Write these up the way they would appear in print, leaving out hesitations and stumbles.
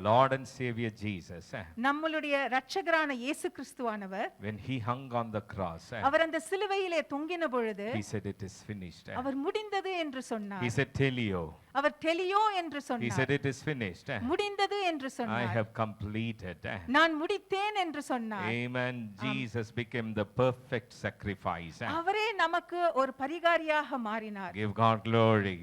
Lord and Savior Jesus, நம்மளுடைய இரட்சகரான இயேசு கிறிஸ்துவானவர், when he hung on the cross, அவர் அந்த சிலுவையிலே தொங்கின பொழுது he said it is finished. அவர் முடிந்தது என்று சொன்னார். He said telio. அவர் டெலியோ என்று He சொன்னார். said it is finished. முடிந்தது என்று I சொன்னார். have completed. நான் முடித்தேன் என்று சொன்னார். Amen. Jesus became the perfect sacrifice. அவரே நமக்கு ஒரு பரிகாரியாக மாறினார். Give God glory.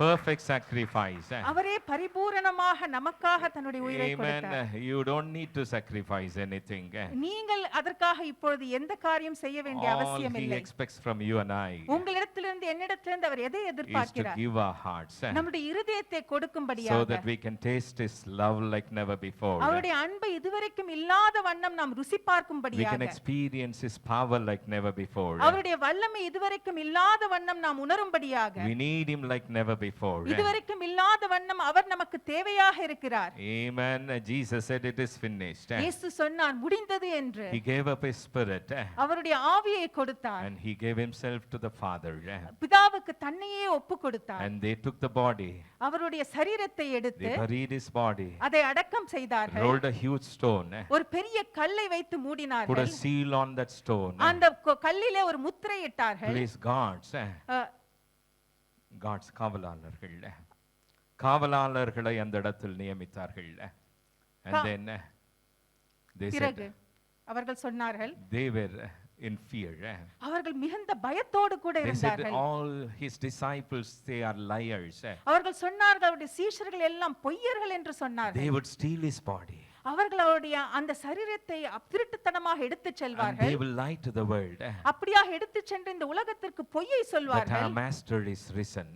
Perfect sacrifice. அவரே பரிபூரணமாக நமக்காக தன்னுடைய உயிரை கொடுத்தார். Amen. You don't need to sacrifice anything. நீங்கள் அதற்காக இப்பொழுது எந்த காரியம் செய்ய வேண்டிய அவசியம் All he இல்லை. expects from you and I உங்களிடத்திலிருந்து என்னிடத்திலிருந்து அவர் எதை is to எதிர்பார்க்கிறார்? give our hearts நம்முடைய இருதயத்தை so கொடுக்கும்படியாக, that we can taste his love like never before. அவருடைய அன்பை இதுவரைக்கும் இல்லாத வண்ணம் நாம் ருசி We can பார்க்கும்படியாக, experience his power like never before. அவருடைய வல்லமை இதுவரைக்கும் இல்லாத வண்ணம் நாம் உணரும்படியாக, We need him like never before. இதுவரைக்கும் இல்லாத வண்ணம் அவர் நமக்கு தேவையாக இருக்கிறார். Amen. Jesus said it is finished. இயேசு சொன்னார் முடிந்தது என்று. He gave up his spirit அவருடைய ஆவியை கொடுத்தார். and he gave himself to the Father. பிதாவுக்கு தன்னையே ஒப்பு கொடுத்தார். And they took the body. அவருடைய சரீரத்தை எடுத்து They buried his body. அதை அடக்கம் செய்தார்கள். Rolled a huge stone. ஒரு பெரிய கல்லை வைத்து Put மூடினார்கள். a seal on that stone. அந்த கல்லிலே ஒரு முத்திரை இட்டார்கள். Place guards. God's காவலாளர்கள். காவலாளர்களை அந்த இடத்தில் நியமித்தார்கள். And then they பிறகு said அவர்கள் சொன்னார்கள், they were in fear. அவர்கள் மிகுந்த பயத்தோடு கூட They said இருந்தார்கள். all his disciples, they are liars. அவர்கள் சொன்னார்கள் அவருடைய சீஷர்கள் எல்லாம் பொய்யர்கள் என்று சொன்னார்கள். They would steal his body. அவர்கள் அவருடைய அந்த சரீரத்தை திருட்டுத்தனமாக எடுத்துச் And செல்வார்கள். they will lie to the world. அப்படியாக எடுத்துச் சென்று இந்த உலகத்திற்கு பொய்யை That சொல்வார்கள். our master is risen.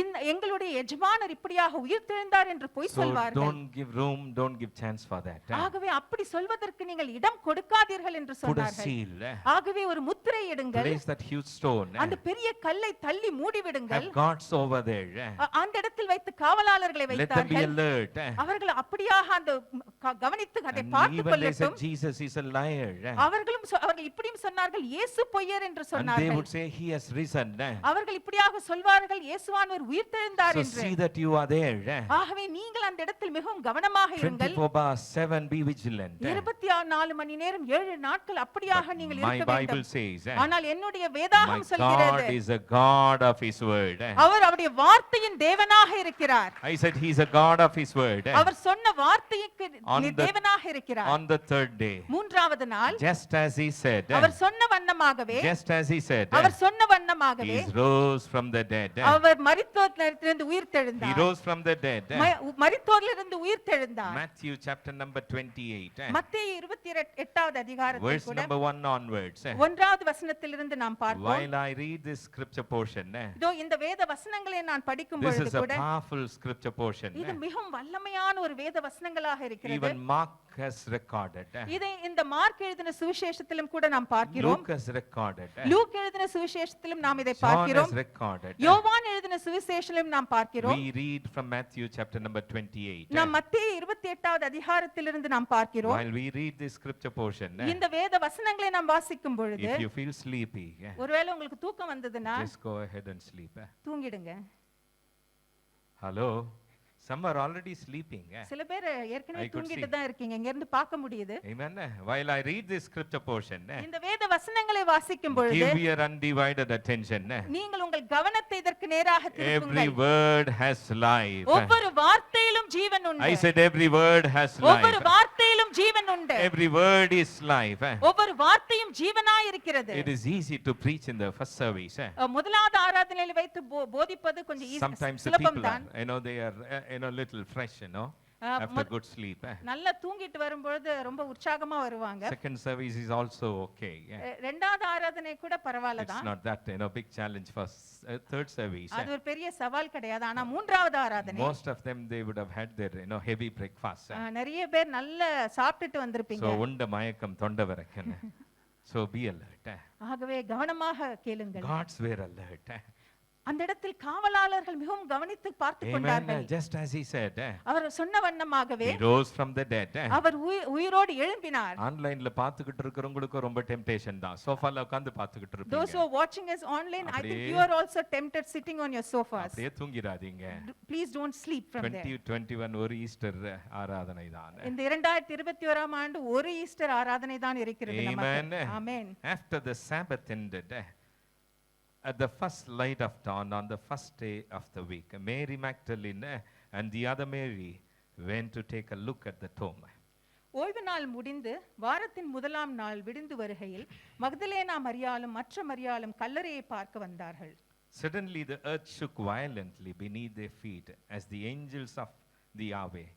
இந்த எங்களுடைய எஜமானர் இப்படியாக உயிர்த்தெழுந்தார் என்று பொய் So சொல்வார்கள். don't give room, don't give chance for that. ஆகவே அப்படி சொல்வதற்கு நீங்கள் இடம் கொடுக்காதீர்கள் என்று Put a சொன்னார்கள். seal. ஆகவே ஒரு முத்திரை இடுங்கள். Place that huge stone. அந்த பெரிய கல்லை தள்ளி மூடி விடுங்கள். Have guards over there. அந்த இடத்தில் வைத்து காவலாளர்களை Let them be வைத்தார்கள். alert. அவர்கள் அப்படியாக அந்த கவனித்து அதை And பார்த்து even they said கொள்ளட்டும். Jesus is a liar. அவர்கள் இப்படியும் சொன்னார்கள் இயேசு பொய்யர் என்று And they சொன்னார்கள். would say he has risen. அவர்கள் இப்படியாக சொல்வார்கள் இயேசுவானவர் உயிர்த்தெழுந்தார் So என்று. see that you are there. ஆகவே நீங்கள் அந்த இடத்தில் மிகவும் கவனமாக இருங்கள். 24/7 be vigilant. 24 மணி நேரம் 7 நாட்கள் அப்படியாக நீங்கள் My இருக்க Bible வேண்டும். says, ஆனால் என்னுடைய my வேதாகம் God சொல்கிறது is a God of his word. அவர் அவருடைய வார்த்தையின் தேவனாக இருக்கிறார். I said he's a God of his word. அவர் சொன்ன வார்த்தைக்கு On the- தேவனாக இருக்கிறார். On the third day, மூன்றாவது நாள் just as he said, அவர் சொன்ன வண்ணமாகவே just as he said, அவர் சொன்ன வண்ணமாகவே he rose from the dead. அவர் மரித்தோரிலிருந்து He உயிர்த்தெழுந்தார். rose from the dead. மரித்தோரிலிருந்து உயிர்த்தெழுந்தார். Matthew chapter number 28, மத்தேயு 28வது அதிகாரத்தில் verse கூட number 1 onwards. 1வது வசனத்திலிருந்து நாம் பார்ப்போம். While I read this scripture portion, இதோ இந்த வேத வசனங்களை நான் படிக்கும் this பொழுது is a கூட powerful scripture portion. இது மிகவும் வல்லமையான ஒரு வேத வசனங்களாக இருக்கிறது. Even Mark has recorded. இதை இந்த மார்க் எழுதின சுவிசேஷத்திலும் கூட நாம் பார்க்கிறோம். Luke has recorded. லூக் எழுதின சுவிசேஷத்திலும் நாம் இதை John பார்க்கிறோம். has recorded. யோவான் எழுதின சுவிசேஷத்திலும் நாம் பார்க்கிறோம். We read from Matthew chapter number 28. நாம் மத்தேயு 28வது அதிகாரத்திலிருந்து நாம் பார்க்கிறோம். While we read this scripture portion, இந்த வேத வசனங்களை நாம் வாசிக்கும் பொழுது if you feel sleepy, ஒருவேளை உங்களுக்கு தூக்கம் வந்ததுன்னா just go ahead and sleep. தூங்கிடுங்க. Hello? Some are already sleeping. சில பேர் ஏற்கனவே I could தூங்கிட்டு see. தான் இருக்கீங்க. இங்க இருந்து பார்க்க முடியுது. Amen. While I read this scripture portion, இந்த வேத வசனங்களை வாசிக்கும் பொழுது give your undivided attention. நீங்கள் உங்கள் கவனத்தை இதற்கு நேராக Every திருப்புங்கள். word has life. ஒவ்வொரு வார்த்தையிலும் ஜீவன் உண்டு. I said every word has ஒவ்வொரு life. வார்த்தையிலும் ஜீவன் உண்டு. Every word is life. ஒவ்வொரு வார்த்தையும் ஜீவனாய் இருக்கிறது. It is easy to preach in the first service. முதலாவது ஆராதனையில் வைத்து போதிப்பது கொஞ்சம் Sometimes the சுலபம் people தான். are, they are, little fresh, after good sleep. நல்லா தூங்கிட்டு வரும்போது ரொம்ப உற்சாகமா வருவாங்க. Second service is also okay. இரண்டாவது ஆராதனை கூட பரவாயில்ல It's தான். not that, big challenge for third service. அது ஒரு பெரிய சவால் கிடையாது. ஆனா மூன்றாவது ஆராதனை Most of them, they would have had their, heavy breakfast. நிறைய பேர் நல்ல சாப்பிட்டுட்டு வந்திருப்பீங்க. So, unda mayakam thonda varakkan. So, be alert. ஆகவே கவனமாக கேளுங்கள். Gods were alert. அந்த இடத்தில் காவலாளர்கள் மிகவும் கவனித்து பார்த்து Amen. கொண்டார்கள். Just as he said, அவர் சொன்ன வண்ணமாகவே he rose from the dead. அவர் உயிரோடு எழும்பினார். ஆன்லைன்ல பாத்துக்கிட்டு இருக்கிறவங்களுக்கு ரொம்ப டெம்டேஷன் தான். சோஃபால உட்கார்ந்து பாத்துக்கிட்டு Those இருப்பீங்க. who are watching us online, I think you are also tempted sitting on your sofas. அப்படியே தூங்கிராதீங்க. Please don't sleep from there. 2021 ஒரு ஈஸ்டர் ஆராதனை தான். இந்த 2021ஆம் ஆண்டு ஒரு ஈஸ்டர் ஆராதனை தான் இருக்கிறது நமக்கு. ஆமென். After the Sabbath ended, at the first light of dawn on the first day of the week, Mary Magdalene and the other Mary went to take a look at the tomb. ஓய்வு நாள் முடிந்து வாரத்தின் முதலாம் நாள் விடிந்து வருகையில் மக்தலேனா மரியாளும் மற்ற மரியாளும் கல்லறையை பார்க்க வந்தார்கள். Suddenly the earth shook violently beneath their feet as the angels of the Yahweh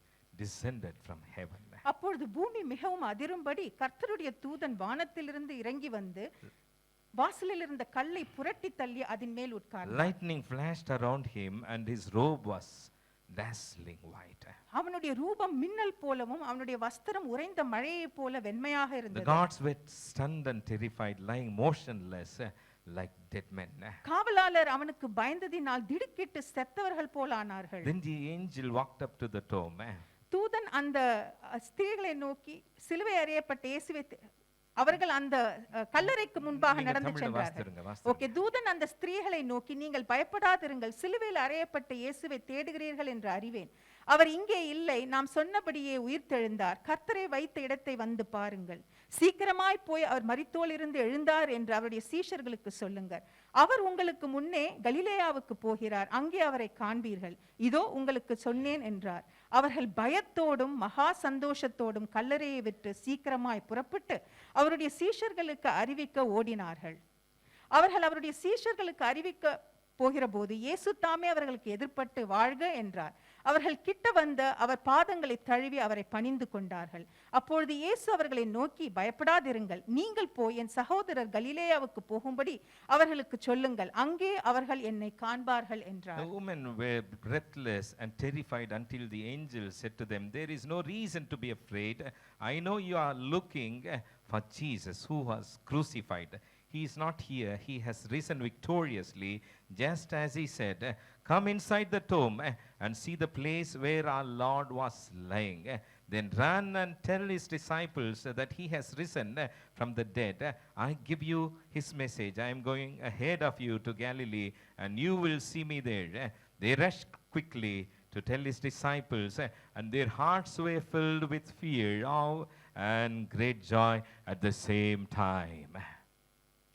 descended from heaven. அப்பொழுது பூமி மிகவும் அதிரும்படி கர்த்தருடைய தூதன் வானத்திலிருந்து இறங்கி வந்து வாசலில் இருந்த கல்லை புரட்டி தள்ளி அதன் மேல் உட்கார்ந்தார். Lightning flashed around him and his robe was dazzling white. அவனுடைய ரூபம் மின்னல் போலவும் அவனுடைய வஸ்திரம் உறைந்த மழையைப் போல வெண்மையாக The இருந்தது. guards were stunned and terrified, lying motionless like dead men. காவலாளர் அவனுக்கு பயந்ததினால் திடுக்கிட்டு செத்தவர்கள் போல ஆனார்கள். Then the angel walked up to the tomb. தூதன் அந்த ஸ்திரீகளை நோக்கி சிலுவை அறையப்பட்ட இயேசுவை அவர்கள் அந்த கல்லறைக்கு முன்பாக நடந்து சென்றார்கள். ஓகே, தூதன் அந்த ஸ்திரீகளை நோக்கி நீங்கள் பயப்படாதிருங்கள், சிலுவையில் அறையப்பட்ட இயேசுவை தேடுகிறீர்கள் என்று அறிவேன். அவர் இங்கே இல்லை, நாம் சொன்னபடியே உயிர்த்தெழுந்தார். கர்த்தரை வைத்த இடத்தை வந்து பாருங்கள். சீக்கிரமாய் போய் அவர் மரித்தோலிருந்து எழுந்தார் என்று அவருடைய சீஷர்களுக்கு சொல்லுங்கள். அவர் உங்களுக்கு முன்னே கலிலேயாவுக்கு போகிறார், அங்கே அவரை காண்பீர்கள். இதோ உங்களுக்கு சொன்னேன் என்றார். அவர்கள் பயத்தோடும் மகா சந்தோஷத்தோடும் கல்லறையை விட்டு சீக்கிரமாய் புறப்பட்டு அவருடைய சீஷர்களுக்கு அறிவிக்க ஓடினார்கள். அவர்கள் அவருடைய சீஷர்களுக்கு அறிவிக்க போகிற போது இயேசு தாமே அவர்களுக்கு எதிர்பட்டு வாழ்க என்றார். அவர்கள் கிட்ட வந்த அவர் பாதங்களை தழுவி அவரை பணிந்து கொண்டார்கள். அப்பொழுது இயேசு அவர்களை நோக்கி பயப்படாதிருங்கள், நீங்கள் போய் என் சகோதரர் கலிலேயாவுக்கு போகும்படி அவர்களுக்கு சொல்லுங்கள், அங்கே அவர்கள் என்னை காண்பார்கள் என்றார். The women were breathless and terrified until the angel said to them, there is no reason to be afraid. I know you are looking for Jesus who was crucified. He is not here. He has risen victoriously, just as he said. Come inside the tomb and see the place where our Lord was lying. Then run and tell his disciples that he has risen from the dead. I give you his message. I am going ahead of you to Galilee, and you will see me there. They rushed quickly to tell his disciples, and their hearts were filled with fear, awe, and great joy at the same time.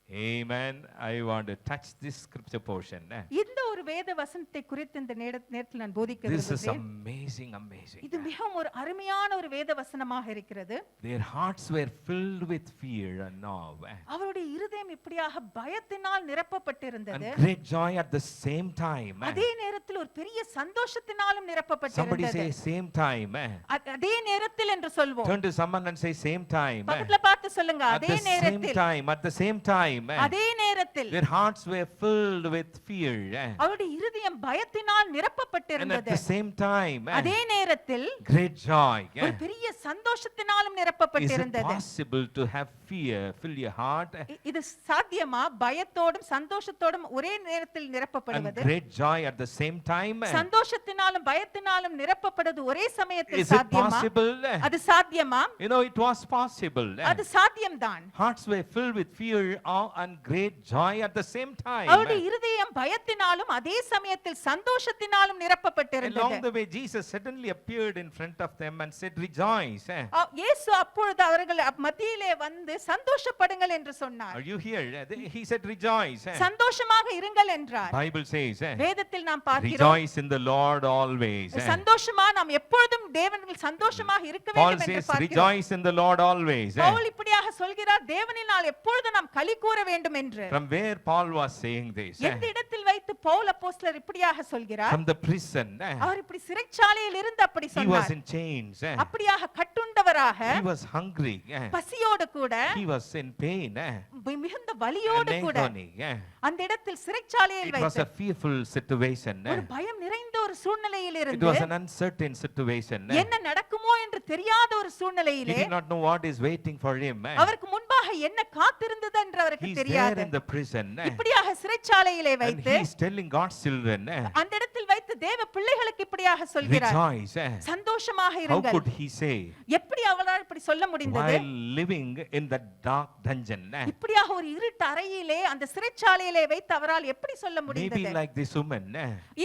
Amen. I want to touch this scripture portion. இந்த ஒரு வேத வசனத்தை குறித்து இந்த நேரத்தில் நான் போதிக்க This is விரும்புகிறேன். amazing. இது மிகவும் ஒரு அருமையான ஒரு வேத வசனமாக இருக்கிறது. Their hearts were filled with fear and awe. அவருடைய இருதயம் இப்படியாக பயத்தினால் நிரப்பப்பட்டிருந்தது. And great joy at the same time. அதே நேரத்தில் ஒரு பெரிய சந்தோஷத்தினாலும் Somebody நிரப்பப்பட்டிருந்தது. say same time. அதே நேரத்தில் என்று சொல்வோம். Turn to someone and say same time. பக்கத்துல பார்த்து சொல்லுங்க, At அதே the same நேரத்தில். time. At the same time. அதே நேரத்தில். Their hearts were filled with fear. அவருடைய இருதயம் பயத்தினால் And at நிரப்பப்பட்டிருந்தது. the same time. அதே நேரத்தில் Great joy. ஒரு பெரிய சந்தோஷத்தினாலும் Is it நிரப்பப்பட்டிருந்தது. possible to have fear fill your heart இது சாத்தியமா? பயத்தோடும் சந்தோஷத்தோடும் ஒரே நேரத்தில் and நிரப்பப்படுவது? great joy at the same time? சந்தோஷத்தினாலும் பயத்தினாலும் நிரப்பப்படுவது ஒரே சமயத்தில் Is it சாத்தியமா? possible? அது சாத்தியமா? You know, it was possible. அது சாத்தியம்தான். Hearts were filled with fear, awe, and great joy at the same time. அவருடைய இருதயம் பயத்தினாலும் அதே சமயத்தில் சந்தோஷத்தினாலும் நிரப்பப்பட்டிருந்தது. Along the way, Jesus suddenly appeared in front of them and said, rejoice. இயேசு அப்பொழுது அவர்கள் மத்தியிலே வந்து சந்தோஷப்படுங்கள் என்று சொன்னார். Are you here? He said, rejoice. சந்தோஷமாக இருங்கள் என்றார். Bible says, வேதத்தில் நாம் பார்க்கிறோம், rejoice in the Lord always. சந்தோஷமா நாம் எப்பொழுதும் தேவனில் சந்தோஷமாக இருக்க Paul வேண்டும் என்று says, பார்க்கிறோம். rejoice in the Lord always. Pavul இப்படியாக சொல்கிறார், தேவனில் நாம் எப்பொழுதும் நாம் களி கூற வேண்டும் என்று. From where Paul was saying this? எந்த இடத்தில் வைத்து பவுல் அப்போஸ்தலர் இப்படியாக சொல்கிறார்? From the prison. அவர் இப்படி சிறைச்சாலையில் இருந்து அப்படி He was சொன்னார். in chains. அப்படியாக கட்டுண்டவராக, He was hungry. பசியோடு கூட, He was in pain. மிகுந்த வலியோடு And கூட agony. அந்த இடத்தில் சிறைச்சாலையில் It was வைத்து a fearful situation. ஒரு பயம் நிறைந்த ஒரு சூழ்நிலையில் It இருந்து, was an uncertain situation. என்ன நடக்குமோ என்று தெரியாத ஒரு He சூழ்நிலையிலே did not know what is waiting for him. அவருக்கு முன்பாக முன்பாக என்ன காத்திருந்தது என்று அவருக்கு He's there தெரியாது. in the prison. இப்படியாக சிறைச்சாலையிலே And வைத்து he's telling God's children, அந்த இடத்தில் வைத்து தேவ பிள்ளைகளுக்கு இப்படியாக சொல்கிறார், rejoice. சந்தோஷமாக How இருங்கள். could he say? எப்படி அவரால் இப்படி சொல்ல முடிந்தது? While living in the dark dungeon. இப்படியாக ஒரு இருட்டு அறையிலே அந்த சிறைச்சாலையிலே வைத்து அவரால் எப்படி சொல்ல Maybe முடிந்தது? like this woman,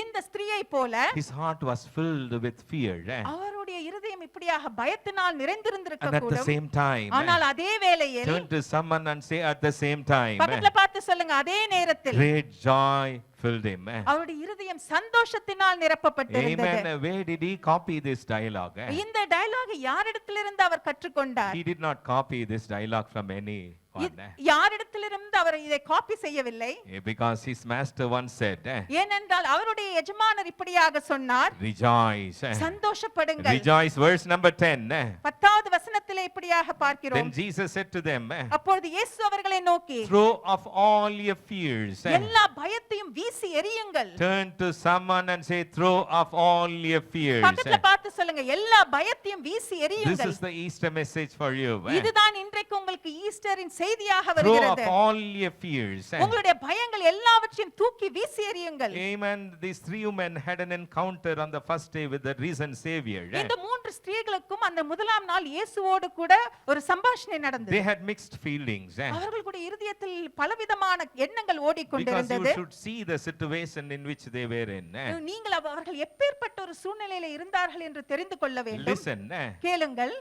இந்த ஸ்திரீயை போல his heart was filled with fear. அவருடைய இருதயம் இப்படியாக பயத்தினால் நிறைந்திருந்திருக்க And at the கூடும். same time, ஆனால் அதே வேளையில் turn to someone and say at the same time, பக்கத்துல பார்த்து சொல்லுங்க, அதே நேரத்தில் great joy filled him. அவருடைய இருதயம் சந்தோஷத்தினால் நிரப்பப்பட்டிருந்தது. Amen. Where did he copy this dialogue? இந்த டயலாக் யாரிடத்திலிருந்து அவர் கற்றுக்கொண்டார்? He did not copy this dialogue from any one. யாரிடத்திலிருந்து அவர் இதை காப்பி செய்யவில்லை. Because his master once said, ஏனென்றால் அவருடைய எஜமானர் இப்படியாக சொன்னார், rejoice. சந்தோஷப்படுங்கள். Rejoice. Verse number 10. 10வது வசனத்திலே இப்படியாக பார்க்கிறோம். Then Jesus said to them, அப்பொழுது இயேசு அவர்களை நோக்கி, throw off all your fears. எல்லா பயத்தையும் வீசி எறியுங்கள். Turn to someone and say, throw off all your fears. பக்கத்துல பார்த்து சொல்லுங்க, எல்லா பயத்தையும் வீசி This எறியுங்கள். is the Easter message for you. இதுதான் இன்றைக்கு உங்களுக்கு ஈஸ்டரின் செய்தியாக Throw off வருகிறது. all your fears. உங்களுடைய பயங்கள் எல்லாவற்றையும் தூக்கி வீசி எறியுங்கள். Amen. These three women had an encounter on the first day with the risen Savior. இந்த மூன்று ஸ்திரீகளுக்கும் அந்த முதலாம் நாள் இயேசுவோடு கூட ஒரு சம்பாஷணை நடந்தது. They had mixed feelings. அவர்களுடைய இருதயத்தில் பலவிதமான எண்ணங்கள் Because ஓடிக்கொண்டிருந்தது. you should see the situation in which they were in. நீங்கள் அவர்கள் எப்பேற்பட்ட ஒரு சூழ்நிலையில இருந்தார்கள் என்று தெரிந்து கொள்ள வேண்டும். Listen. கேளுங்கள்.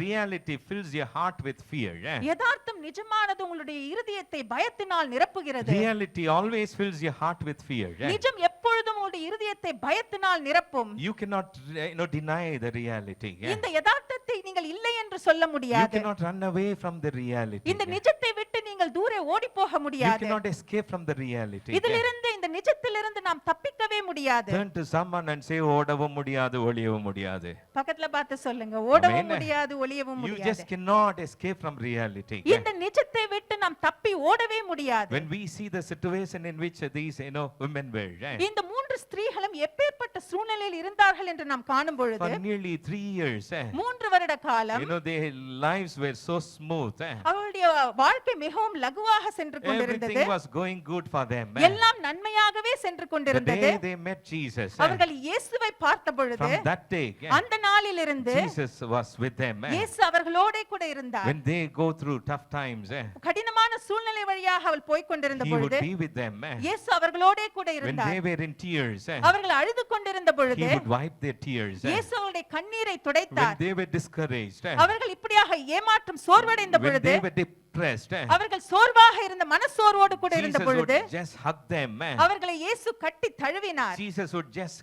Reality fills your heart with fear. யதார்த்தம் நிஜமானது உங்களுடைய இருதயத்தை பயத்தினால் நிரப்புகிறது. Reality always fills your heart with fear. நிஜம் எப்பொழுதும் உங்களுடைய இருதயத்தை பயத்தினால் நிரப்பும். You cannot deny the reality. இந்த யதார்த்தத்தை நீங்கள் இல்லை என்று சொல்ல You முடியாது. cannot run away from the reality. இந்த நிஜத்தை விட்டு நீங்கள் தூரே ஓடி போக You முடியாது. cannot escape from the reality. இதிலிருந்து இந்த நிஜத்திலிருந்து நாம் தப்பிக்கவே முடியாது. Turn to someone and say, ஓடவும் முடியாது ஒளியவும் முடியாது. பக்கத்துல பார்த்து சொல்லுங்க, ஓடவும் Amen. முடியாது ஒளியவும் You முடியாது. just cannot escape from reality. இந்த நிஜத்தை விட்டு நாம் தப்பி ஓடவே முடியாது. When we see the situation in which these women were, இந்த மூன்று ஸ்திரீகளும் எப்பேற்பட்ட சூழ்நிலையில் இருந்தார்கள் என்று நாம் காணும் பொழுது for nearly 3 years, 3 வருட காலம் their lives were so smooth. அவருடைய வாழ்க்கை மிகவும் லகுவாக சென்று கொண்டிருந்தது. Everything was going good for them. எல்லாம் நன்மையாகவே சென்று The கொண்டிருந்தது. day they met Jesus, அவர்கள் இயேசுவை பார்த்த பொழுது from that day, அந்த நாளிலிருந்து Jesus was with them. இயேசு அவர்களோடே கூட இருந்தார். When they go through tough times, கடினமான சூழ்நிலை வழியாக அவள் போய் கொண்டிருந்த he would பொழுது be with them. இயேசு அவர்களோடே கூட When இருந்தார். they were in tears, அவர்கள் அழுது கொண்டிருந்த he பொழுது would wipe their tears. இயேசு அவருடைய கண்ணீரை When துடைத்தார். they were discouraged, அவர்கள் இப்படியாக ஏமாற்றம் சோர்வடைந்த when பொழுது they were depressed, அவர்கள் சோர்வாக இருந்த மனசோர்வோடு கூட இருந்த Jesus பொழுது would just hug them. அவர்களை இயேசு கட்டி தழுவினார். Jesus would just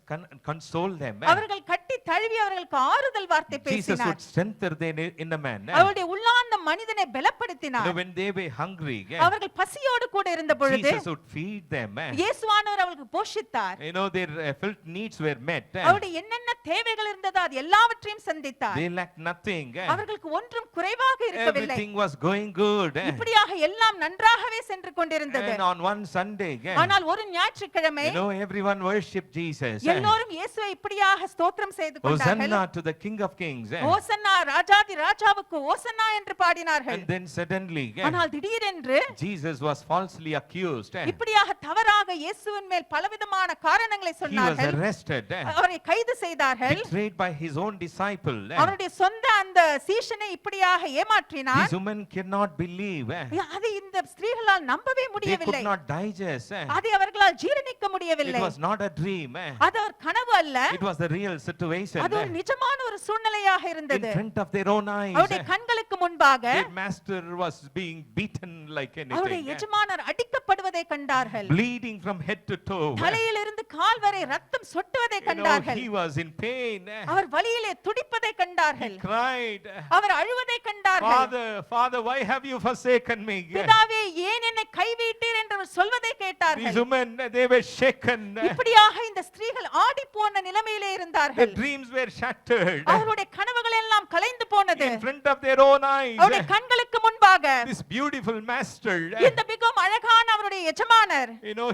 console them. அவர்கள் கட்டி தழுவி அவர்களுக்கு ஆறுதல் வார்த்தை Jesus பேசினார். would strengthen their inner man. அவருடைய உள்ளார்ந்த மனிதனை பலப்படுத்தினார். When they were hungry, அவர்கள் பசியோடு கூட இருந்த பொழுது Jesus would feed them. இயேசுவானவர் அவர்களுக்கு போஷித்தார். Their felt needs were met. அவருடைய என்னென்ன தேவைகள் இருந்ததோ அது எல்லாவற்றையும் சந்தித்தார். They lacked nothing. அவர்களுக்கு ஒன்றும் குறைவாக இருக்கவில்லை. Everything was going good. இப்படியாக எல்லாம் நன்றாகவே சென்று கொண்டிருந்தது. And on one Sunday, ஆனால் ஒரு ஞாயிற்றுக்கிழமை everyone worshipped Jesus. எல்லோரும் இயேசுவை இப்படியாக ஸ்தோத்திரம் செய்து கொண்டார்கள். Hosanna to the King of Kings. ஓசன்னா ராஜாதி ராஜாவுக்கு ஓசன்னா என்று பாடினார்கள். And then suddenly, ஆனால் திடீரென்று Jesus was falsely accused. இப்படியாக தவறாக இயேசுவின் மேல் பலவிதமான காரணங்களை He was சொன்னார்கள். arrested, அவரை கைது செய்தார்கள். betrayed by his own disciple. அவருடைய சொந்த அந்த சீஷனை இப்படியாக ஏமாற்றினார். These women cannot believe. அதை இந்த ஸ்திரீகளால் நம்பவே They could முடியவில்லை. not digest. அதை அவர்களால் ஜீரணிக்க It முடியவில்லை. was not a dream. அது ஒரு கனவு அல்ல. It was the real situation. அது ஒரு நிஜமான ஒரு சூழ்நிலையாக In இருந்தது. front of their own eyes. அவருடைய கண்களுக்கு முன்பாக Their master was being beaten like அவருடைய anything. எஜமானர் அடிக்கப்படுவதை கண்டார்கள். Bleeding from head to toe. தலையிலிருந்து கால் வரை ரத்தம் சொட்டுவதை கண்டார்கள். He was in pain. அவர் வலியிலே துடிப்பதை கண்டார்கள். He cried, அவர் அழுவதை கண்டார்கள். Father, why have you forsaken me? பிதாவே ஏன் என்னை கைவிட்டீர் என்று அவர் சொல்வதை These கேட்டார்கள். women, they were shaken. இப்படியாக இந்த ஸ்திரீகள் ஆடி போன நிலைமையிலே Their இருந்தார்கள். dreams were shattered. அவருடைய கனவுகள் எல்லாம் கலைந்து போனது. In front of their own eyes. அவருடைய கண்களுக்கு முன்பாக This beautiful master, இந்த மிகவும் அழகான அவருடைய எஜமானர்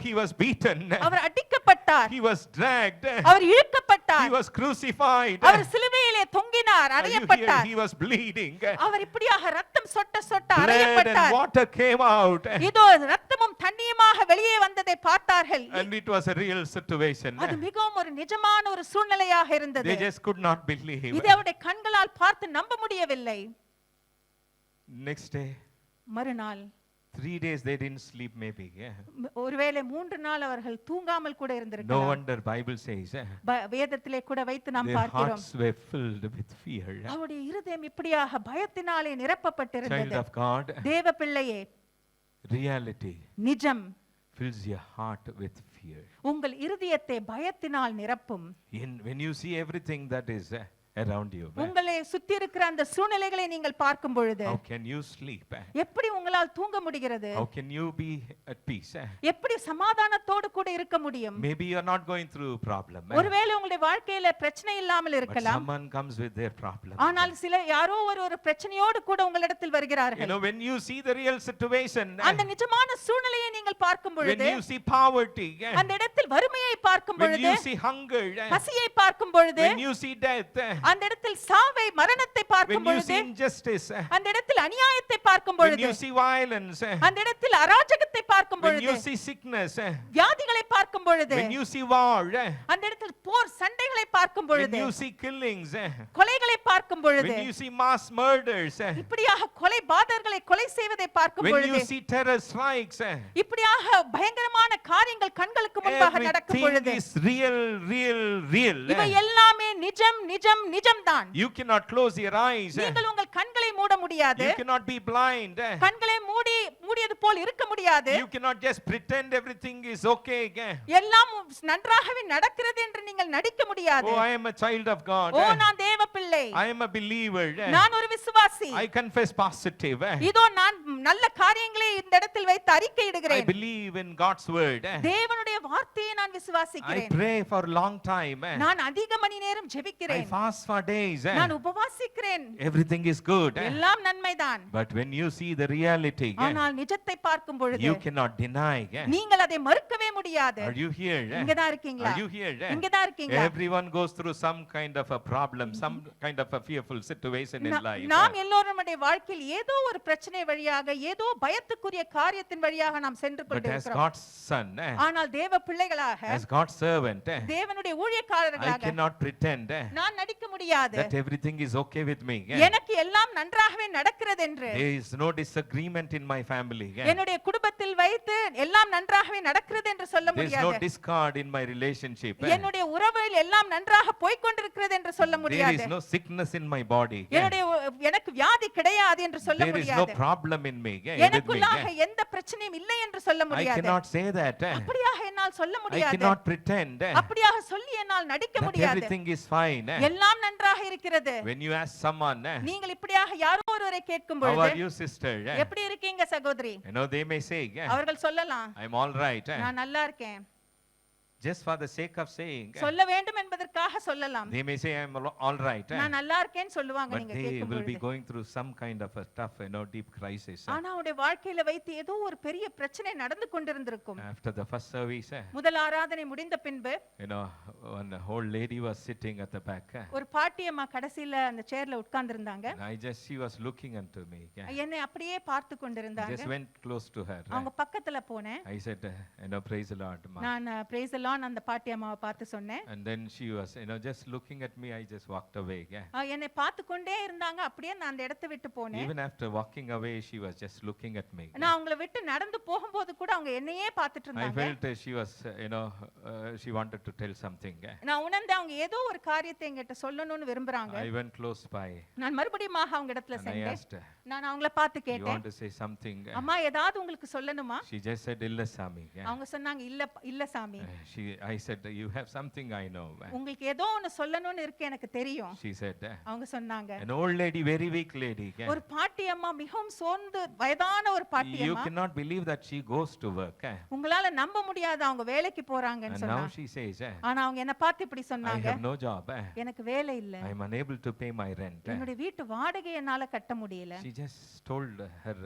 he was beaten. Our அடிக்கப்பட்டார். He was dragged. Our He இழுக்கப்பட்டார். was crucified. அவர் சிலுவையிலே தொங்கினார், Are you here? அறையப்பட்டார். He was bleeding. அவர் இப்படியாக ரத்த ரத்தம் சொட்ட சொட்ட blood and அறையப்பட்டார். water came out. இதோ ரத்தமும் தண்ணியுமாக வெளியே வந்ததை பார்த்தார்கள். And it was a real situation. அது மிகவும் ஒரு நிஜமான ஒரு சூழ்நிலையாக இருந்தது. They just could not believe. இதை அவருடைய கண்களால் பார்த்து நம்ப முடியவில்லை. Next day, மறுநாள் 3 days they didn't sleep maybe. ஒருவேளை 3 நாள் அவர்கள் தூங்காமல் கூட No இருந்திருக்கலாம். wonder Bible says வேதத்திலே கூட வைத்து நாம் their பார்க்கிறோம். hearts were filled with fear. அவருடைய இருதயம் இப்படியாக பயத்தினாலே Child நிரப்பப்பட்டிருந்தது. of God, தேவ பிள்ளையே, reality நிஜம் fills your heart with fear. உங்கள் இருதயத்தை பயத்தினால் நிரப்பும். When you see everything that is around you, உங்களை சுத்தி இருக்கிற அந்த சூழ்நிலைகளை நீங்கள் பார்க்கும் பொழுது how can you sleep? எப்படி உங்களால் தூங்க முடிகிறது? How can you be at peace? எப்படி சமாதானத்தோடு கூட இருக்க முடியும்? Maybe you are not going through problem, ஒருவேளை உங்களுடைய வாழ்க்கையில பிரச்சனை இல்லாமல் but இருக்கலாம். someone comes with their problem. ஆனால் சில யாரோ ஒரு பிரச்சனையோடு கூட உங்களிடத்தில் You வருகிறார்கள். know, when you see the real situation, அந்த நிஜமான சூழ்நிலையை நீங்கள் பார்க்கும் when பொழுது, you see poverty, அந்த இடத்தில் வறுமையை பார்க்கும் when பொழுது, you see hunger, பசியை பார்க்கும் பொழுது, when you see death, அந்த இடத்தில் சாவை மரணத்தை பார்க்கும் when you பொழுது, see injustice, அந்த இடத்தில் அநியாயத்தை பார்க்கும் when பொழுது, you see violence, அந்த இடத்தில் அராஜகத்தை பார்க்கும் when பொழுது, you see sickness, வியாதிகளை பார்க்கும் பொழுது, when you see war, அந்த இடத்தில் போர் சண்டைகளை பார்க்கும் when பொழுது, you see killings, கொலைகளை பார்க்கும் பொழுது, when you see mass murders, இப்படியாக கொலை பாதர்களை கொலை செய்வதை பார்க்கும் when பொழுது, you see terror strikes, இப்படியாக பயங்கரமான காரியங்கள் கண்களுக்கு முன்பாக நடக்கும் பொழுது, everything is real, real, real. இவை எல்லாமே நிஜம் நிஜம் நிஜம்தான். You cannot close your eyes. நீங்கள் உங்கள் கண்களை மூட முடியாது. You cannot be blind. கண்களை மூடியது போல் இருக்க முடியாது. You cannot just pretend everything is okay. எல்லாம் நன்றாகவே நடக்கிறது என்று நீங்கள் நடிக்க முடியாது. Oh, I am a child of God. ஓ, நான் தேவ பிள்ளை. I am a believer. நான் ஒரு விசுவாசி. I confess positive. இதோ நான் நல்ல காரியங்களை இந்த இடத்தில் வைத்து I அறிக்கையிடுகிறேன். believe in God's word. தேவனுடைய வார்த்தையை நான் I விசுவாசிக்கிறேன். pray for a long time. நான் அதிக மணி நேரம் I ஜெபிக்கிறேன். fast for days. நான் உபவாசிக்கிறேன். Everything is good. எல்லாம் நன்மைதான். But when you see the reality, ஆனால் நிஜத்தை பார்க்கும் பொழுது you cannot deny. நீங்கள் அதை மறுக்கவே முடியாது. Are you here? இங்க தான் இருக்கீங்களா? Are you here? இங்க தான் இருக்கீங்களா? Everyone goes through some kind of a problem, some kind of a fearful situation in life. நாம் எல்லோரும் நம்முடைய வாழ்க்கையில் ஏதோ ஒரு பிரச்சனை வழியாக ஏதோ பயத்துக்குரிய காரியத்தின் வழியாக நாம் சென்று But as கொண்டிருக்கிறோம். God's son, ஆனால் தேவ பிள்ளைகளாக as God's servant, தேவனுடைய I ஊழியக்காரர்களாக cannot pretend நான் நடிக்க முடியாது. that everything is okay with me. எனக்கு எல்லாம் நன்றாகவே நடக்கிறது என்று There is no disagreement in my family. என்னுடைய குடும்பத்தில் வைத்து எல்லாம் நன்றாகவே நடக்கிறது என்று சொல்ல There is no முடியாது. discord in my relationship. என்னுடைய உறவில் எல்லாம் நன்றாக போய்க் கொண்டிருக்கிறது என்று சொல்ல There முடியாது. is no sickness in my body. எனக்கு வியாதி கிடையாது என்று சொல்ல There is no முடியாது. problem in me. எனக்குள்ளாக எந்த பிரச்சனையும் இல்லை என்று சொல்ல I முடியாது. cannot say that. அப்படியாக என்னால் சொல்ல I முடியாது. cannot pretend அப்படியாக சொல்லி என்னால் நடிக்க that முடியாது. everything is fine. எல்லாம் நன்றாக இருக்கிறது. When you ask someone, நீங்கள் இப்படியாக யாரோ ஒருவரை கேட்கும் how are பொழுது you, sister? எப்படி இருக்கீங்க சகோதரி? You know, they may say, அவர்கள் சொல்லலாம், I'm all right. நான் நல்லா இருக்கேன். Just for the sake of saying, சொல்ல வேண்டும் என்பதற்காக சொல்லலாம். they may say, I'm all right. நான் நல்லா இருக்கேன்னு சொல்லுவாங்க But நீங்க they கேட்கும் will be பொழுது. going through some kind of a tough, deep crisis. ஆனா அவருடைய வாழ்க்கையில வைத்து ஏதோ ஒரு பெரிய பிரச்சனை நடந்து கொண்டிருந்திருக்கும். After the first service, முதல் ஆராதனை முடிந்த பின்பு one old lady was sitting at the back. ஒரு பாட்டியம்மா கடைசில அந்த சேர்ல உட்கார்ந்து இருந்தாங்க. And she was looking unto me. என்னை அப்படியே பார்த்து கொண்டிருந்தாங்க. Just went close to her. அவங்க பக்கத்துல போனேன். I said, praise the Lord, ma. நான் praise the Lord அந்த பாட்டியம்மாவை பார்த்து சொன்னேன். And then she was, just looking at me. I just walked away. என்னை பார்த்து கொண்டே இருந்தாங்க. அப்படியே நான் அந்த இடத்தை விட்டு போனேன். Even after walking away, she was just looking at me. நான் அவங்கள விட்டு நடந்து போகும்போது கூட அவங்க என்னையே பார்த்துட்டு I இருந்தாங்க. felt she was, she wanted to tell something. நான் உணர்ந்தேன் அவங்க ஏதோ ஒரு காரியத்தை என்கிட்ட சொல்லணும்னு விரும்புறாங்க. I went close by. நான் மறுபடியும் அவங்க இடத்துல And I சென்றேன். asked, நான் அவங்கள பார்த்து you கேட்டேன், want to say something? அம்மா ஏதாவது உங்களுக்கு சொல்லணுமா? She just said, illa Sami. அவங்க சொன்னாங்க, இல்ல சாமி, I said, you have something I know. உங்களுக்கு ஏதோ ஒன்னு சொல்லணும்னு இருக்கு எனக்கு தெரியும். She said, அவங்க சொன்னாங்க, an old lady, very weak lady. ஒரு பாட்டி அம்மா, மிகவும் சோர்ந்து வயதான ஒரு பாட்டி You அம்மா, cannot believe that she goes to work. உங்களால நம்ப முடியாது அவங்க வேலைக்கு போறாங்கன்னு And now சொன்னாங்க. she says, ஆனா அவங்க என்ன பார்த்து இப்படி I சொன்னாங்க, have no job. எனக்கு வேலை இல்ல, I am unable to pay my rent. என்னுடைய வீட்டு வாடகை என்னால கட்ட முடியல. She just told her,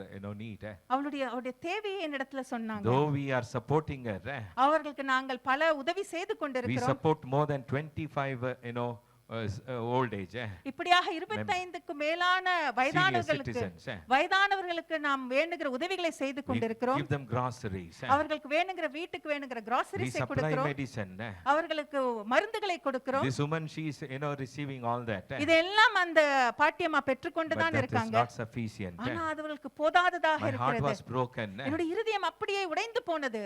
need. அவளுடைய தேவையை என்னிடத்துல சொன்னாங்க. Though we are supporting her, அவர்களுக்கு நாங்கள் பல உதவி செய்து we கொண்டிருக்கிறோம். support more than 25, old age, இப்படியாக 25க்கு மேலான வயதானவர்களுக்கு citizens, வயதானவர்களுக்கு நாம் வேண்டுகிற உதவிகளை செய்து கொண்டிருக்கிறோம். give them groceries, அவர்களுக்கு வேணுங்கிற வீட்டுக்கு வேணுங்கிற we groceries supply கொடுக்கிறோம். medicine. அவர்களுக்கு மருந்துகளை கொடுக்கிறோம். This woman, she is receiving all that, இதெல்லாம் அந்த பாட்டியம்மா but பெற்றுக்கொண்டு தான் that is இருக்காங்க. not sufficient. ஆனா அவர்களுக்கு போதாததாக My heart இருக்கிறது. was broken. என்னுடைய இருதயம் அப்படியே உடைந்து போனது.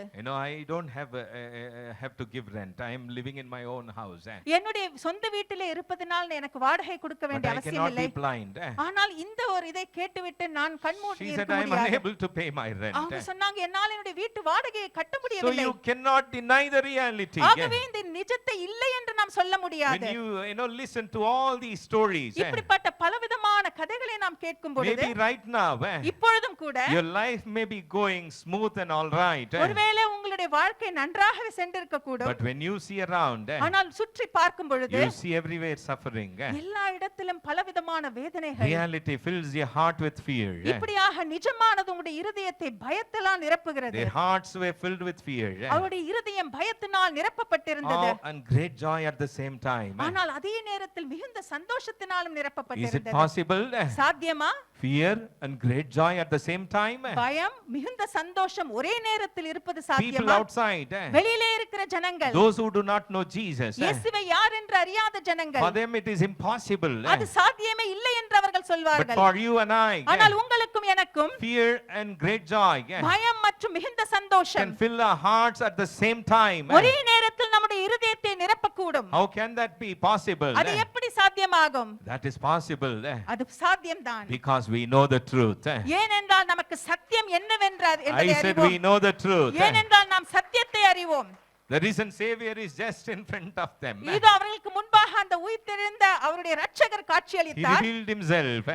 I don't have to give rent. I am living in my own house. என்னுடைய சொந்த வீட்டிலே இருப்பதனால் எனக்கு வாடகை கொடுக்க But வேண்டிய I அவசியம் cannot இல்லை. be blind. ஆனால் இந்த ஒரு இதை கேட்டுவிட்டு நான் கண்மூடி She said, இருக்க I am முடியாது. unable to pay my rent. அவங்க சொன்னாங்க என்னால் என்னுடைய வீட்டு வாடகையை கட்ட So முடியவில்லை. you cannot deny the reality. ஆகவே இந்த நிஜத்தை இல்லை என்று நாம் சொல்ல When முடியாது. you listen to all these stories, இப்படிப்பட்ட பலவிதமான கதைகளை நாம் கேட்கும் பொழுது maybe right now, இப்பொழுதும் கூட your life may be going smooth and all right. ஒருவேளை உங்களுடைய வாழ்க்கை நன்றாகவே சென்றிருக்க கூடும். But when you see around, ஆனால் சுற்றி பார்க்கும் பொழுது you see everywhere suffering. எல்லா இடத்திலும் பலவிதமான வேதனைகள். Reality fills your heart with fear. இப்படியாக நிஜமானது உங்களுடைய இருதயத்தை பயத்தால் நிரப்புகிறது. Their hearts were filled with fear. அவருடைய இருதயம் பயத்தினால் நிரப்பப்பட்டிருந்தது. And great joy at the same time. ஆனால் அதே நேரத்தில் மிகுந்த சந்தோஷத்தினாலும் Is it நிரப்பப்பட்டிருந்தது. possible? சாத்தியமா? Fear and great joy at the same time. பயம் மிகுந்த சந்தோஷம் ஒரே நேரத்தில் இருப்பது People சாத்தியமா? outside, வெளியிலே இருக்கிற ஜனங்கள், those who do not know Jesus, இயேசுவை யார் என்று அறியாத for ஜனங்கள், them it is impossible. அது சாத்தியமே இல்லை என்று அவர்கள் But சொல்வார்கள். for you and I, ஆனால் உங்களுக்கும் எனக்கும் fear and great joy பயம் மற்றும் மிகுந்த can சந்தோஷம் fill our hearts at the same time. ஒரே நேரத்தில் நம்முடைய இருதயத்தை நிரப்பக்கூடும். How can that be possible? அது எப்படி சாத்தியமாகும்? That is possible அது சாத்தியம்தான். because we know the truth. ஏனென்றால் நமக்கு சத்தியம் என்னவென்று I என்பதை said அறிவோம். we know the truth. ஏனென்றால் நாம் சத்தியத்தை அறிவோம். The risen Savior is just in front of them. இதோ அவர்களுக்கு முன்பாக அந்த உயிர்த்தெழுந்த அவருடைய இரட்சகர் He காட்சியளித்தார். revealed himself.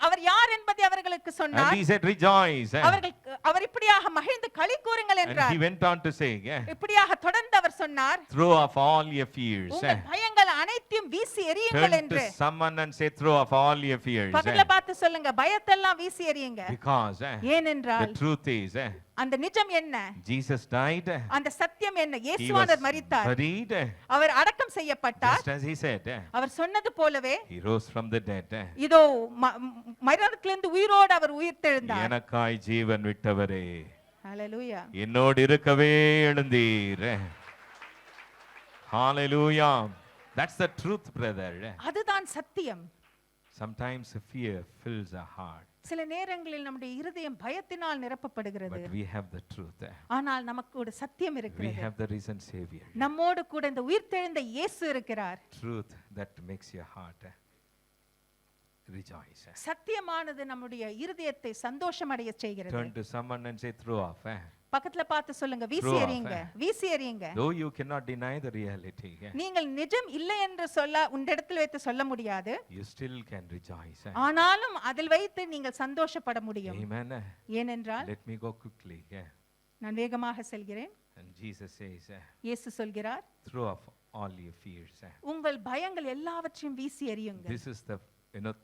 அவர் யார் என்பதை அவர்களுக்கு And சொன்னார். he said, rejoice. அவர் இப்படியாக மகிழ்ந்து களி கூறுங்கள் And என்றார். he went on to say, இப்படியாக தொடர்ந்து அவர் சொன்னார், throw off all your fears. உங்கள் பயங்கள் அனைத்தையும் வீசி எறியுங்கள் Turn என்று. to someone and say, throw off all your fears. பக்கத்துல பார்த்து சொல்லுங்க, பயத்தெல்லாம் வீசி எறியுங்க. Because ஏனென்றால் the truth is, அந்த நிஜம் என்ன? Jesus died. அந்த சத்தியம் என்ன? He was இயேசுவானவர் மரித்தார். buried. அவர் அடக்கம் செய்யப்பட்டார். Just as he said. அவர் சொன்னது போலவே He rose from the dead. இதோ மரணத்திலிருந்து உயிரோடு அவர் உயிர்த்தெழுந்தார். எனக்காய் ஜீவன் விட்டவரே, ஹalleluya. என்னோடு இருக்கவே எழுந்தீர். Hallelujah. That's the truth, brother. அதுதான் சத்தியம். Sometimes fear fills our heart. சில நேரங்களில் நம்முடைய இருதயம் பயத்தினால் நிரப்பப்படுகிறது. But we have the truth. ஆனால் நமக்கு ஒரு சத்தியம் We இருக்கிறது. have the risen Savior. நம்மோடு கூட இந்த உயிர்த்தெழுந்த இயேசு இருக்கிறார். Truth that makes your heart rejoice. சத்தியமானது நம்முடைய இருதயத்தை சந்தோஷமடைய செய்கிறது. Turn to someone and say, throw off. பக்கத்துல பார்த்து சொல்லுங்க, வீசி Throw off, எறியுங்க, வீசி எறியுங்க. Though you cannot deny the reality, நீங்கள் நிஜம் இல்லை என்று சொல்ல உன்னிடத்தில் வைத்து சொல்ல முடியாது. you still can rejoice. ஆனாலும் அதில் வைத்து நீங்கள் சந்தோஷப்பட முடியும். Amen. ஏனென்றால் Let me go quickly. நான் வேகமாக செல்கிறேன். And Jesus says, இயேசு சொல்கிறார், throw off all your fears. உங்கள் பயங்கள் எல்லாவற்றையும் வீசி எறியுங்க. This is the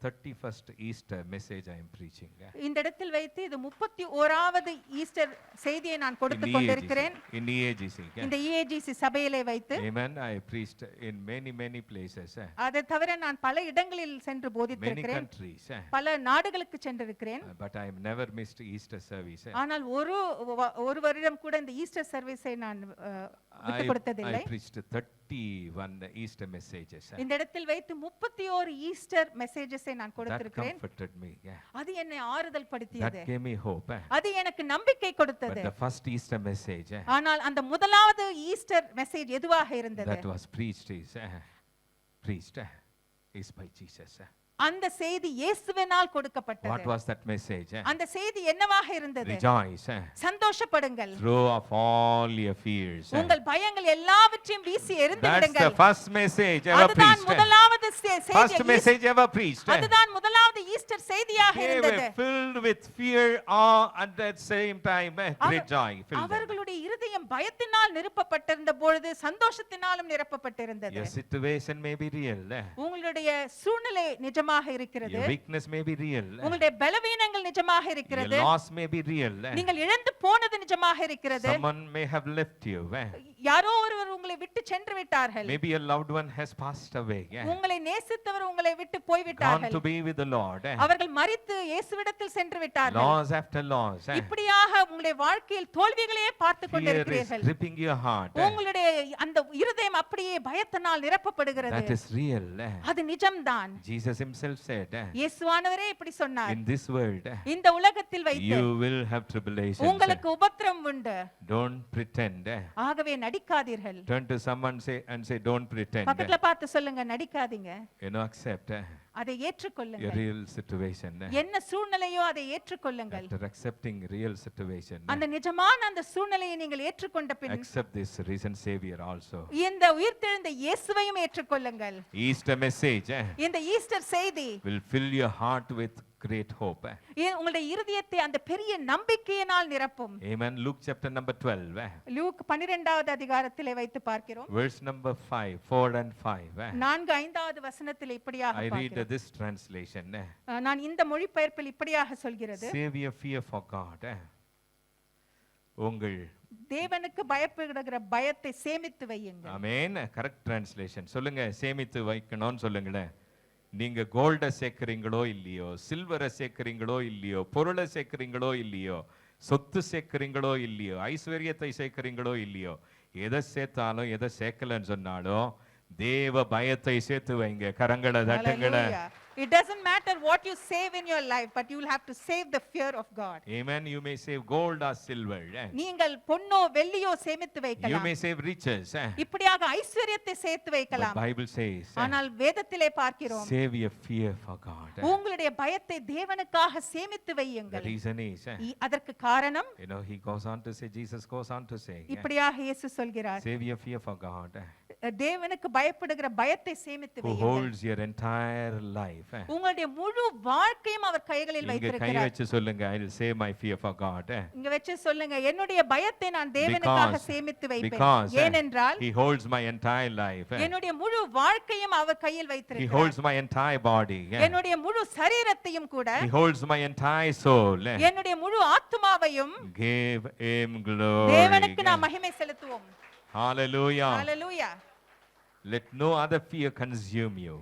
31st Easter message I am preaching. இந்த இடத்தில் வைத்து இது 31வது ஈஸ்டர் செய்தியை நான் கொடுத்து கொண்டிருக்கிறேன். In EAGC. இந்த EAGC சபையிலே வைத்து. Amen. I preached in many places. அதை தவிர நான் பல இடங்களில் சென்று Many போதித்திருக்கிறேன். countries. பல நாடுகளுக்கு சென்றிருக்கிறேன். But I have never missed Easter service. ஆனால் ஒரு வருடம் கூட இந்த ஈஸ்டர் சர்வீஸை நான் விட்டு கொடுத்ததில்லை. I preached 31 Easter messages. இந்த இடத்தில் வைத்து 31 ஈஸ்டர் மெசேஜஸை நான் That கொடுத்திருக்கிறேன். comforted me. அது என்னை ஆறுதல் படுத்தியது. That gave me hope. அது எனக்கு நம்பிக்கை But கொடுத்தது. the first Easter message ஆனால் அந்த முதலாவது ஈஸ்டர் மெசேஜ் எதுவாக இருந்தது? that was preached is by Jesus. அந்த செய்தி இயேசுவினால் கொடுக்கப்பட்டது. What was that message? அந்த செய்தி என்னவாக இருந்தது? Rejoice. சந்தோஷப்படுங்கள். Throw off all your fears. உங்கள் பயங்கள் எல்லாவற்றையும் வீசி எறிந்து That's விடுங்கள். the first message ever அதுதான் preached. முதலாவது First message ever preached. அதுதான் முதலாவது ஈஸ்டர் செய்தியாக They இருந்தது. were filled with fear, awe, at that same time great joy filled them. அவர்களுடைய இருதயம் பயத்தினால் நிரப்பப்பட்டிருந்த பொழுது சந்தோஷத்தினாலும் நிரப்பப்பட்டிருந்தது. Your situation may be real. உங்களுடைய சூழ்நிலை நிஜமாக இருக்கிறது. Your weakness may be real. உங்களுடைய பலவீனங்கள் நிஜமாக இருக்கிறது. Your loss may be real. நீங்கள் இழந்து போனது நிஜமாக இருக்கிறது. Someone may have left you. யாரோ ஒருவர் உங்களை விட்டு சென்று விட்டார்கள். Maybe a loved one has passed away. உங்களை நேசித்தவர் உங்களை விட்டு போய் Gone விட்டார்கள். to be with the Lord. அவர்கள் மரித்து இயேசுவிடத்தில் சென்று விட்டார்கள். Loss after loss. இப்படியாக உங்களுடைய வாழ்க்கையில் தோல்விகளையே பார்த்து Fear is கொண்டிருக்கிறீர்கள். gripping your heart. உங்களுடைய அந்த இருதயம் அப்படியே பயத்தினால் நிரப்பப்படுகிறது. That is real. அது நிஜம்தான். Jesus himself said, இயேசுவானவரே இப்படி சொன்னார். in this world, இந்த உலகத்தில் வைத்து you will have tribulations. உங்களுக்கு உபத்திரம் உண்டு. Don't pretend. ஆகவே நடிக்காதீர்கள். Turn to someone and say, don't pretend. பக்கத்துல பார்த்து சொல்லுங்க, நடிக்காதீங்க. You know, accept அதை a ஏற்றுக்கொள்ளுங்கள். real situation. என்ன சூழ்நிலையோ அதை ஏற்றுக்கொள்ளுங்கள். After accepting real situation, அந்த நிஜமான அந்த சூழ்நிலையை நீங்கள் ஏற்றுக்கொண்ட பின் accept this risen Savior also. இந்த உயிர்த்தெழுந்த இயேசுவையும் ஏற்றுக்கொள்ளுங்கள். Easter message இந்த ஈஸ்டர் செய்தி will fill your heart with great hope. உங்களுடைய இருதயத்தை அந்த பெரிய நம்பிக்கையினால் நிரப்பும். Amen. Luke chapter number 12. Look 12வது அதிகாரத்திலே வைத்து பார்க்கிறோம். Verse number 5, 4 and 5. 4-5வது வசனத்தில் இப்படியாக I read பார்க்கிறோம். this translation. நான் இந்த மொழிபெயர்ப்பில் இப்படியாக சொல்கிறது. Save your fear for God. உங்கள் தேவனுக்கு பயப்படுகிற பயத்தை சேமித்து வையுங்கள். ஆமென். Correct translation. சொல்லுங்க, சேமித்து வைக்கணும்னு சொல்லுங்களேன். நீங்க கோல்ட சேர்க்கறீங்களோ இல்லையோ, சில்வரை சேர்க்கறீங்களோ இல்லையோ, பொருளை சேர்க்கறீங்களோ இல்லையோ, சொத்து சேர்க்கறீங்களோ இல்லையோ, ஐஸ்வர்யத்தை சேர்க்கறீங்களோ இல்லையோ, எதை சேர்த்தாலும் எதை சேர்க்கலன்னு சொன்னாலும் தேவ பயத்தை சேர்த்து வைங்க. கரங்களை தட்டுங்களே. Hallelujah. It doesn't matter what you save in your life, but you will have to save the fear of God. Amen. You may save gold or silver. நீங்கள் பொன்னோ வெள்ளியோ சேமித்து You வைக்கலாம். may save riches. இப்படியாக ஐஸ்வர்யத்தை சேர்த்து But வைக்கலாம். Bible says, ஆனால் வேதத்திலே பார்க்கிறோம், save your fear for God. உங்களுடைய பயத்தை தேவனுக்காக சேமித்து The வையுங்கள். reason is, அதற்கு காரணம் you know, he goes on to say, Jesus goes on to say, இப்படியாக இயேசு சொல்கிறார், save your fear for God, தேவனுக்கு பயப்படுகிற பயத்தை சேமித்து who வையுங்கள். holds your entire life. உங்களுடைய முழு வாழ்க்கையும் அவர் கைகளில் இங்க கை வைத்திருக்கிறார். வச்சு சொல்லுங்க, I will save my fear for God. இங்க வச்சு சொல்லுங்க, என்னுடைய பயத்தை நான் தேவனுக்காக சேமித்து வைப்பேன். ஏனென்றால் he holds my entire life. என்னுடைய முழு வாழ்க்கையும் அவர் கையில் He வைத்திருக்கிறார். holds my entire body. என்னுடைய முழு சரீரத்தையும் கூட, He holds my entire soul. என்னுடைய முழு ஆத்துமாவையும் Give him glory. தேவனுக்கு நாம் மகிமை செலுத்துவோம். Hallelujah. Hallelujah. Let no other fear consume you.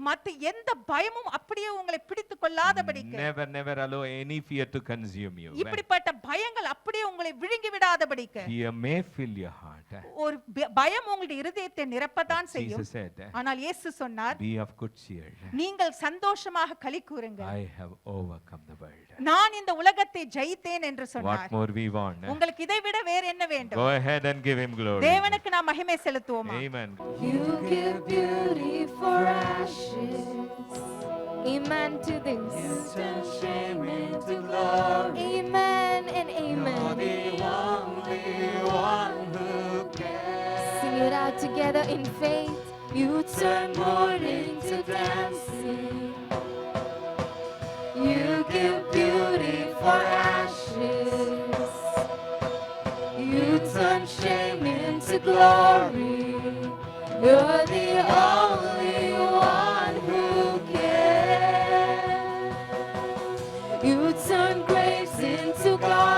மத்த எந்த பயமும் அப்படியே உங்களை பிடித்துக் கொள்ளாதபடிக்கு, Never allow any fear to consume you. இப்படிப்பட்ட பயங்கள் அப்படியே உங்களை விழுங்கி விடாதபடிக்கு, Fear may fill your heart. ஒரு பயம் உங்களுடைய இருதயத்தை நிரப்பத்தான் செய்யும். Jesus said, ஆனால் இயேசு சொன்னார், be of good cheer. நீங்கள் சந்தோஷமாக களி கூறுங்கள். I have overcome the world. நான் இந்த உலகத்தை ஜெயித்தேன் என்று What சொன்னார். more we want? உங்களுக்கு இதை விட வேற என்ன வேண்டும்? Go ahead and give him glory. தேவனுக்கு நாம் மகிமை செலுத்துவோமா? Amen. You give beauty for ashes. Amen to this. You turn shame into glory. Amen and You're amen. the only one who cares. Sing it out together in faith. You turn mourning to dancing. You give beauty for ashes. You turn shame into glory. You're the only one who cares. You turn graves into gardens.